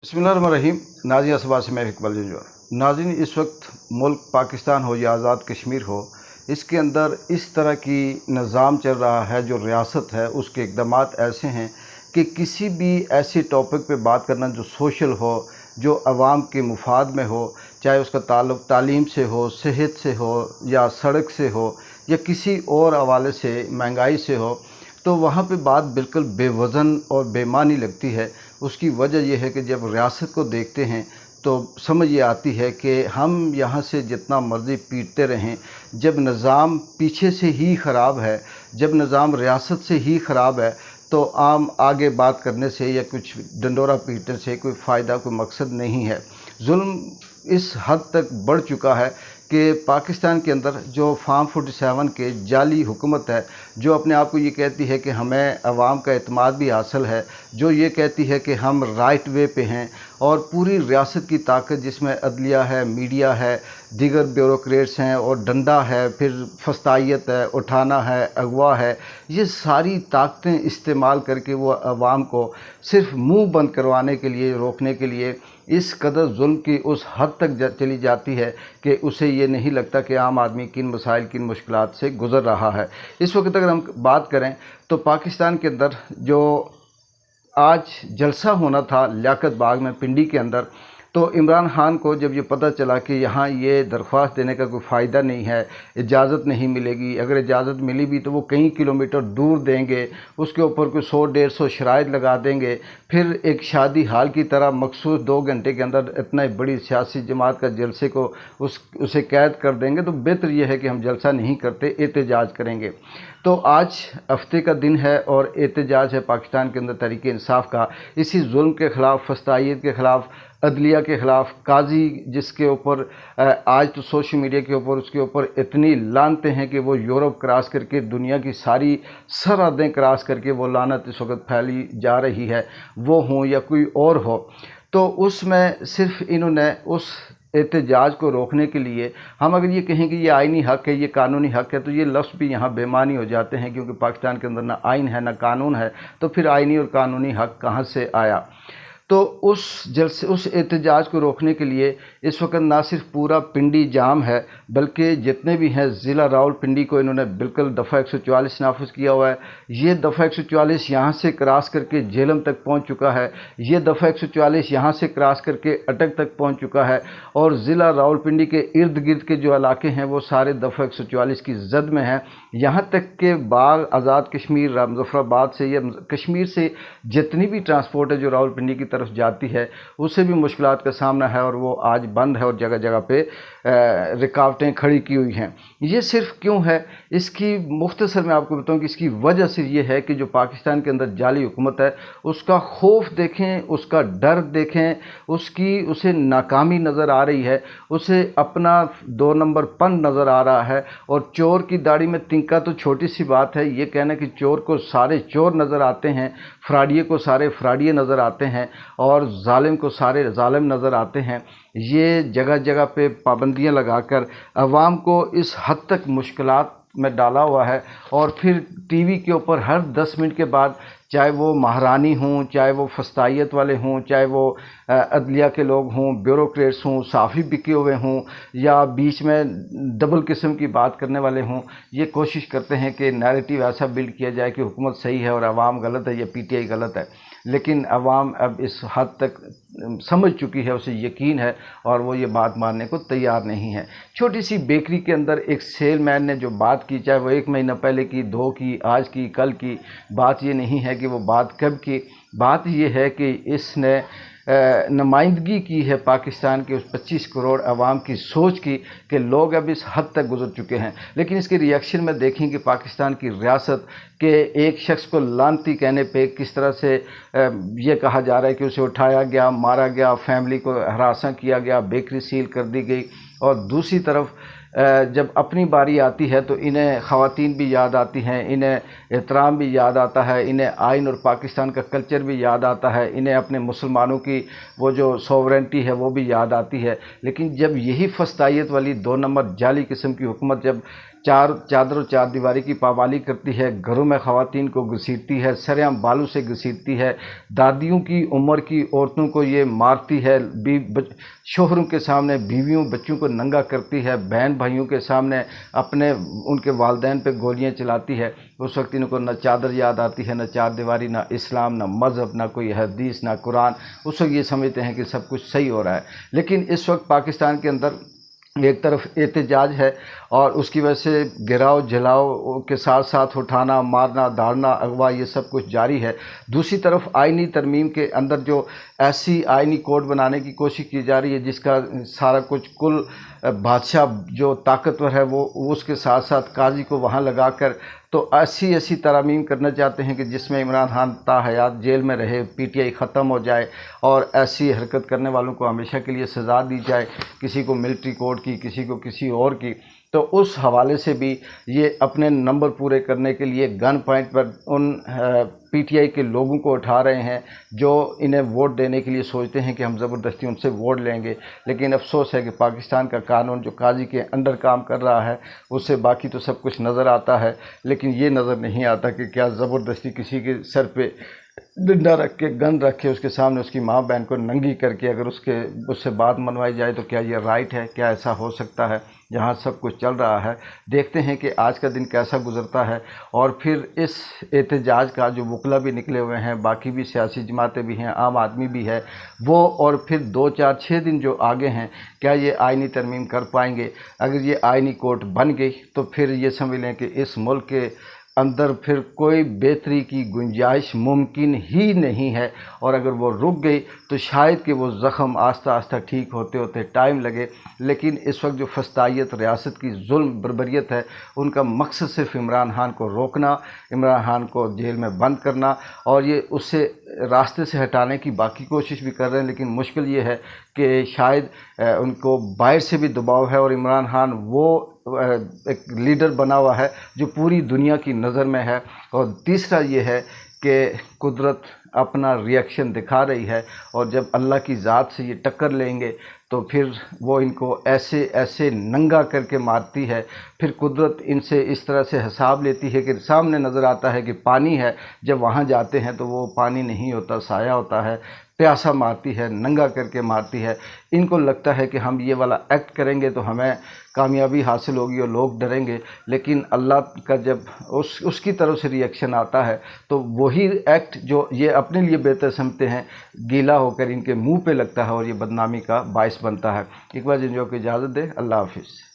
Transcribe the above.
बिस्मिल्लाहिर्रहमानिर्रहीम। नाज़रीन असबाब से मैं इकबाल जंजौर। नाज़रीन, इस वक्त मुल्क पाकिस्तान हो या आज़ाद कश्मीर हो, इसके अंदर इस तरह की निज़ाम चल रहा है, जो रियासत है उसके इक़दामात ऐसे हैं कि किसी भी ऐसे टॉपिक पे बात करना जो सोशल हो, जो आवाम के मुफाद में हो, चाहे उसका ताल्लुक़ तालीम से हो, सेहत से हो, या सड़क से हो, या किसी और हवाले से, महंगाई से हो, तो वहाँ पे बात बिल्कुल बेवज़न और बेमानी लगती है। उसकी वजह यह है कि जब रियासत को देखते हैं तो समझ ये आती है कि हम यहाँ से जितना मर्ज़ी पीटते रहें, जब निज़ाम पीछे से ही ख़राब है, जब निज़ाम रियासत से ही ख़राब है, तो आम आगे बात करने से या कुछ डंडोरा पीटने से कोई फ़ायदा, कोई मकसद नहीं है। जुल्म इस हद तक बढ़ चुका है कि पाकिस्तान के अंदर जो फार्म 47 के जाली हुकूमत है, जो अपने आप को ये कहती है कि हमें अवाम का एतमाद भी हासिल है, जो ये कहती है कि हम राइट वे पे हैं, और पूरी रियासत की ताकत जिसमें अदलिया है, मीडिया है, दीगर ब्यूरोक्रेट्स हैं और डंडा है, फिर फस्तायत है, उठाना है, अगवा है, ये सारी ताकतें इस्तेमाल करके वो अवाम को सिर्फ मुंह बंद करवाने के लिए, रोकने के लिए इस कदर जुल्म की उस हद तक चली जाती है कि उसे ये नहीं लगता कि आम आदमी किन मसाइल, किन मुश्किलात से गुज़र रहा है। इस वक्त अगर हम बात करें तो पाकिस्तान के अंदर जो आज जलसा होना था लियाकत बाग में, पिंडी के अंदर, तो इमरान खान को जब ये पता चला कि यहाँ ये दरख्वास्त देने का कोई फ़ायदा नहीं है, इजाज़त नहीं मिलेगी, अगर इजाज़त मिली भी तो वो कई किलोमीटर दूर देंगे, उसके ऊपर कोई 100-150 शराइत लगा देंगे, फिर एक शादी हाल की तरह मखसूस 2 घंटे के अंदर इतना बड़ी सियासी जमात का जलसे को उसे कैद कर देंगे, तो बेहतर यह है कि हम जलसा नहीं करते, एहतजाज करेंगे। तो आज हफ्ते का दिन है और एहतजाज है पाकिस्तान के अंदर तहरीक इंसाफ का, इसी जुल्म के ख़िलाफ़, फस्तायत के ख़िलाफ़, अदलिया के ख़िलाफ़, काजी जिसके ऊपर आज तो सोशल मीडिया के ऊपर उसके ऊपर इतनी लानतें हैं कि वो यूरोप क्रॉस करके दुनिया की सारी सरहदें क्रॉस करके वो लानत इस वक्त फैली जा रही है, वो हों या कोई और हो। तो उसमें सिर्फ इन्होंने उस एहतजाज को रोकने के लिए, हम अगर ये कहें कि ये आइनी हक़ है, ये कानूनी हक़ है, तो ये लफ्ज़ भी यहाँ बेमानी हो जाते हैं, क्योंकि पाकिस्तान के अंदर ना आइन है, ना कानून है, तो फिर आइनी और कानूनी हक़ कहाँ से आया। तो उस एहतजाज को रोकने के लिए इस वक्त ना सिर्फ पूरा पिंडी जाम है, बल्कि जितने भी हैं ज़िला रावलपिंडी को इन्होंने बिल्कुल दफ़ा 144 नाफिज किया हुआ है। ये दफ़ा 144 यहाँ से क्रॉस करके झेलम तक पहुँच चुका है, ये दफ़ा 144 यहाँ से क्रॉस करके अटक तक पहुँच चुका है, और ज़िला रावलपिंडी के इर्द गिर्द के जो इलाके हैं वो सारे दफ़ा 144 की जद में हैं। यहाँ तक के बाग, आज़ाद कश्मीर, मुजफ्फराबाद से या कश्मीर से जितनी भी ट्रांसपोर्ट है जो रावलपिंडी की तरफ जाती है, उसे भी मुश्किलात का सामना है, और वो आज बंद है और जगह जगह पे रुकावटें खड़ी की हुई हैं। ये सिर्फ क्यों है, इसकी मुख्तसर मैं आपको बताऊं कि इसकी वजह सिर्फ ये है कि जो पाकिस्तान के अंदर जाली हुकूमत है, उसका खौफ देखें, उसका डर देखें, उसे नाकामी नज़र आ रही है, उसे अपना 2 नंबर पन नज़र आ रहा है। और चोर की दाढ़ी में तिनका तो छोटी सी बात है, ये कहना कि चोर को सारे चोर नज़र आते हैं, फ्राडिये को सारे फ्राडिये नज़र आते हैं, और जालिम को सारे जालिम नज़र आते हैं। ये जगह जगह पे पाबंदियां लगाकर अवाम को इस हद तक मुश्किलात में डाला हुआ है। और फिर टीवी के ऊपर हर 10 मिनट के बाद, चाहे वो महारानी हों, चाहे वो फस्तायत वाले हों, चाहे वो अदलिया के लोग हों, ब्यूरोक्रेट्स हों, साफ़ी बिके हुए हों, या बीच में डबल किस्म की बात करने वाले हों, ये कोशिश करते हैं कि नैरेटिव ऐसा बिल्ड किया जाए कि हुकूमत सही है और अवाम गलत है या पीटीआई गलत है। लेकिन अवाम अब इस हद तक समझ चुकी है, उसे यकीन है, और वो ये बात मानने को तैयार नहीं है। छोटी सी बेकरी के अंदर एक सेलमैन ने जो बात की, चाहे वो 1 महीना पहले की, 2 की, आज की, कल की, बात ये नहीं है कि वो बात कब की, बात ये है कि इसने नुमाइंदगी की है पाकिस्तान के उस 25 करोड़ अवाम की सोच की, कि लोग अब इस हद तक गुजर चुके हैं। लेकिन इसके रिएक्शन में देखें कि पाकिस्तान की रियासत के एक शख्स को लानती कहने पे किस तरह से ये कहा जा रहा है कि उसे उठाया गया, मारा गया, फैमिली को हरासा किया गया, बेकरी सील कर दी गई। और दूसरी तरफ जब अपनी बारी आती है तो इन्हें ख़वातीन भी याद आती हैं, इन्हें एहतराम भी याद आता है, इन्हें आइन और पाकिस्तान का कल्चर भी याद आता है, इन्हें अपने मुसलमानों की वो जो सॉवरेंटी है वो भी याद आती है। लेकिन जब यही फस्तायत वाली 2 नंबर जाली किस्म की हुकूमत जब चार चादर और चार दीवारी की पाबंदी करती है, घरों में ख़वातीन को घसीटती है, सरेआम बालू से घसीटती है, दादियों की उम्र की औरतों को ये मारती है, शोहरों के सामने बीवियों बच्चों को नंगा करती है, बहन भाइयों के सामने अपने उनके वालिदैन पे गोलियां चलाती है। उस वक्त इनको न चादर याद आती है, न चार दीवारी, न इस्लाम, न मज़हब, न कोई हदीस, न कुरान। उस वक्त ये समझते हैं कि सब कुछ सही हो रहा है। लेकिन इस वक्त पाकिस्तान के अंदर एक तरफ एहतजाज है और उसकी वजह से गिराव जलाओ के साथ साथ उठाना, मारना, दाड़ना, अगवा, ये सब कुछ जारी है। दूसरी तरफ आइनी तरमीम के अंदर जो ऐसी आइनी कोड बनाने की कोशिश की जा रही है जिसका सारा कुछ कुल बादशाह जो ताकतवर है वो उसके साथ साथ काजी को वहाँ लगा कर तो ऐसी तरमीम करना चाहते हैं कि जिसमें इमरान खान ताहयात जेल में रहे, पीटीआई ख़त्म हो जाए और ऐसी हरकत करने वालों को हमेशा के लिए सज़ा दी जाए, किसी को मिलिट्री कोड की, किसी को किसी और की। तो उस हवाले से भी ये अपने नंबर पूरे करने के लिए गन पॉइंट पर उन पीटीआई के लोगों को उठा रहे हैं जो इन्हें वोट देने के लिए सोचते हैं कि हम ज़बरदस्ती उनसे वोट लेंगे। लेकिन अफसोस है कि पाकिस्तान का कानून जो काजी के अंडर काम कर रहा है उससे बाकी तो सब कुछ नज़र आता है, लेकिन ये नज़र नहीं आता कि क्या ज़बरदस्ती किसी के सर पे डंडा रख के, गन रख के, उसके सामने उसकी माँ बहन को नंगी करके अगर उससे बात मनवाई जाए तो क्या ये राइट है? क्या ऐसा हो सकता है जहाँ सब कुछ चल रहा है? देखते हैं कि आज का दिन कैसा गुजरता है। और फिर इस एहतजाज का जो वकला भी निकले हुए हैं, बाकी भी सियासी जमातें भी हैं, आम आदमी भी है वो, और फिर 2, 4, 6 दिन जो आगे हैं, क्या ये आइनी तरमीम कर पाएंगे? अगर ये आइनी कोर्ट बन गई तो फिर ये समझ लें कि इस मुल्क के अंदर फिर कोई बेहतरी की गुंजाइश मुमकिन ही नहीं है। और अगर वो रुक गई तो शायद कि वो ज़ख़म आस्ता आस्ता ठीक होते होते टाइम लगे। लेकिन इस वक्त जो फस्तायत रियासत की जुल्म बर्बरियत है, उनका मकसद सिर्फ इमरान खान को रोकना, इमरान खान को जेल में बंद करना, और ये उससे रास्ते से हटाने की बाकी कोशिश भी कर रहे हैं। लेकिन मुश्किल ये है कि शायद उनको बाहर से भी दबाव है और इमरान खान वो एक लीडर बना हुआ है जो पूरी दुनिया की नज़र में है। और तीसरा ये है कि कुदरत अपना रिएक्शन दिखा रही है, और जब अल्लाह की ज़ात से ये टक्कर लेंगे तो फिर वो इनको ऐसे ऐसे नंगा करके मारती है। फिर कुदरत इनसे इस तरह से हिसाब लेती है कि सामने नज़र आता है कि पानी है, जब वहाँ जाते हैं तो वो पानी नहीं होता, साया होता है, प्यासा मारती है, नंगा करके मारती है। इनको लगता है कि हम ये वाला एक्ट करेंगे तो हमें कामयाबी हासिल होगी और लोग डरेंगे। लेकिन अल्लाह का जब उसकी तरफ से रिएक्शन आता है तो वही एक्ट जो ये अपने लिए बेहतर समझते हैं, गीला होकर इनके मुंह पे लगता है और ये बदनामी का बायस बनता है। एक बार जिन को इजाज़त दे, अल्लाह हाफिज़।